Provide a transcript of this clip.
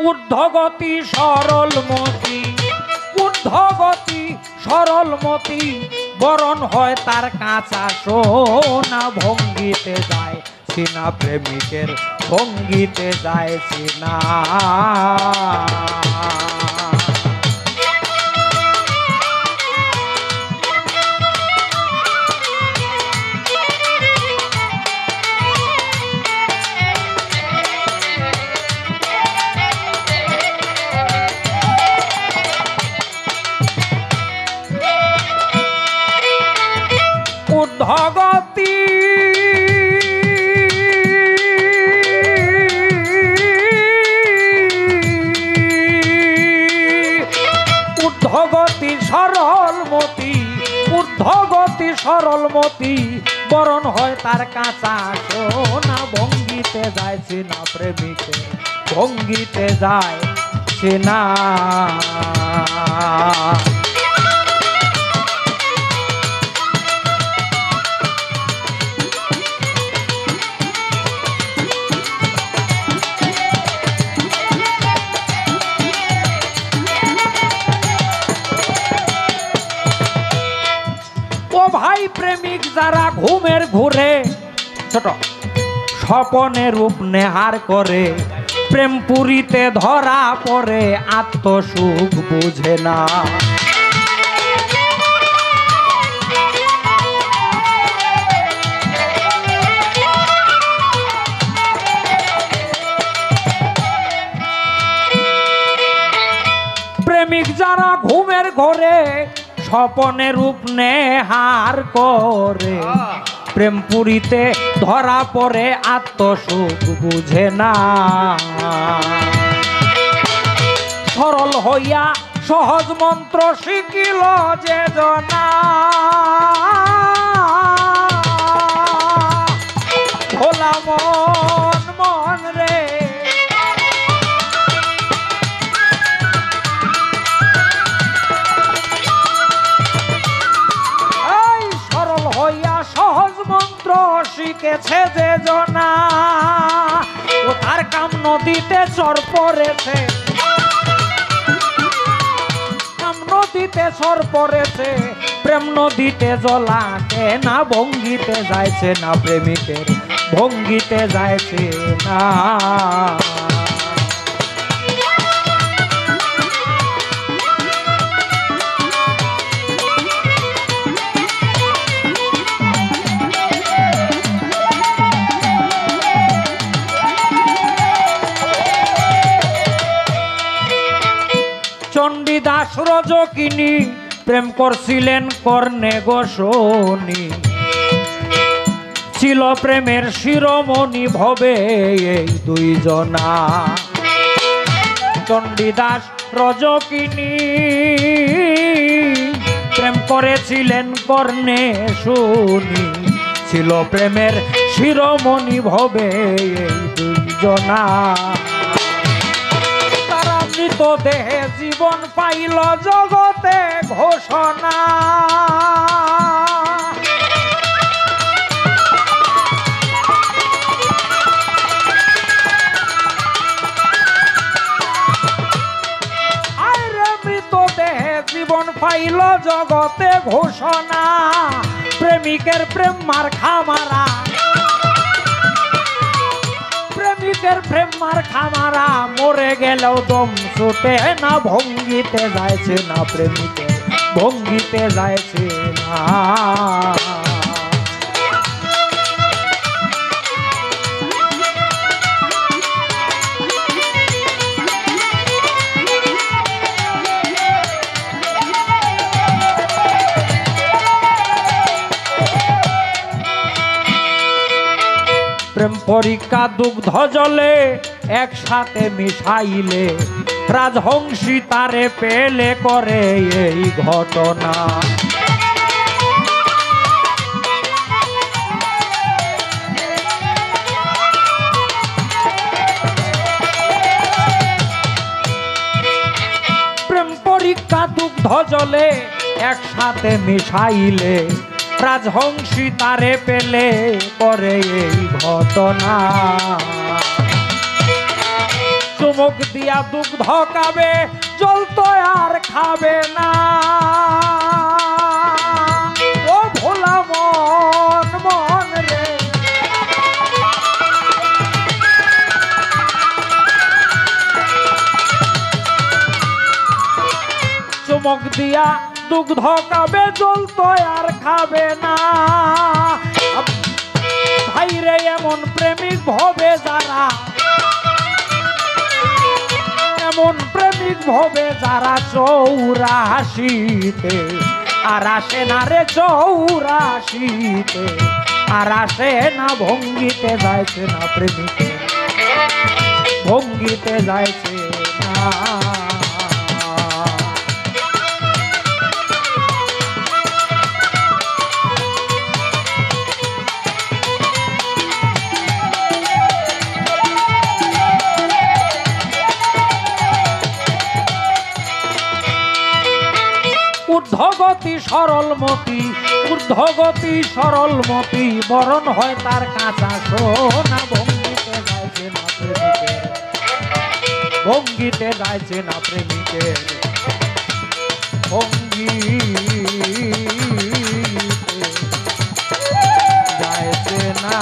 ঊর্ধ্বগতি সরলমতি, ঊর্ধ্বগতি সরলমতি, বরণ হয় তার কাঁচা সোনা। ভঙ্গিতে যায় সিনা প্রেমিকের, ভঙ্গিতে যায় সিনা। ঊর্ধ্বগতি ঊর্ধ্বগতি সরলমতি, ঊর্ধ্বগতি সরলমতি, বরণ হয় তার কাঁচা সোনা। ভঙ্গিতে যায় সিনা প্রেমিকে, ভঙ্গিতে যায় সিনা। ভাই প্রেমিক যারা ঘুমের ঘুরে ছোট স্বপনে রূপ নেহার করে, প্রেম পুরীতে ধরা পড়ে আত্মসুখ বুঝে না। প্রেমিক যারা ঘুমের ঘরে স্বপনে রূপ নেহার করে, প্রেম পুরীতে ধরা পড়ে আত্মসুখ বুঝে না। সরল হইয়া সহজ মন্ত্র শিখিল যে জনা, ভোলা মন মন রে। শিখেছে যে জনা, ও তার কাম নদীতে চর পড়েছে, কাম নদীতে চর পড়েছে, প্রেম নদীতে জলাকে না। ভঙ্গিতে যাইছে না প্রেমিকের, ভঙ্গিতে যাইছে না। চণ্ডীদাস রজকিনী প্রেম করছিলেন কর্ণে গোসনী, ছিল প্রেমের শিরোমণি ভবে এই দুইজনা। চণ্ডীদাস রজকিনী প্রেম করেছিলেন কর্ণে শুনি, ছিল প্রেমের শিরোমণি ভবে এই দুইজনা। মৃত দেহে জীবন পাইল জগতে ঘোষণা, আরে মৃত দেহে জীবন পাইল জগতে ঘোষণা। প্রেমিকের প্রেম মার খামারা, প্রেমিকের প্রেম মার খামারা, মরে গেলেও দম ছুটে না। ভঙ্গিতে যাইছে না প্রেমিকের, ভঙ্গিতে যাইছে না। প্রেম পরীক্ষা দুগ্ধ জলে একসাথে মিশাইলে, রাজহংসী তারে পেলে করে এই ঘটনা। প্রেম পরীক্ষা দুগ্ধ জলে একসাথে মিশাইলে, রাজহংসী তারে পেলে করে এই ঘটনা। চুমুক দিয়া দুগ্ধ খাবে জল তো আর খাবে না ও ভোলা মন মন রে চুমুক দিয়া দুগ্ধ খাবে জল তো আর খাবে না ভাইরে এমন প্রেমিক ভবে যারা এমন প্রেমিক ভবে যারা 84-তে আর আসে না রে 84-তে আর আসে না ভঙ্গিতে যাইছে না প্রেমিকে ভঙ্গিতে যাইছে না ঊর্ধ্বগতি সরলমতি ঊর্ধ্বগতি সরলমতি বরণ হয় তার কাঁচা সোনা ভঙ্গিতে যাইছে না প্রেমিকের ভঙ্গিতে যাইছে না প্রেমিকের ভঙ্গিতে যাইছে না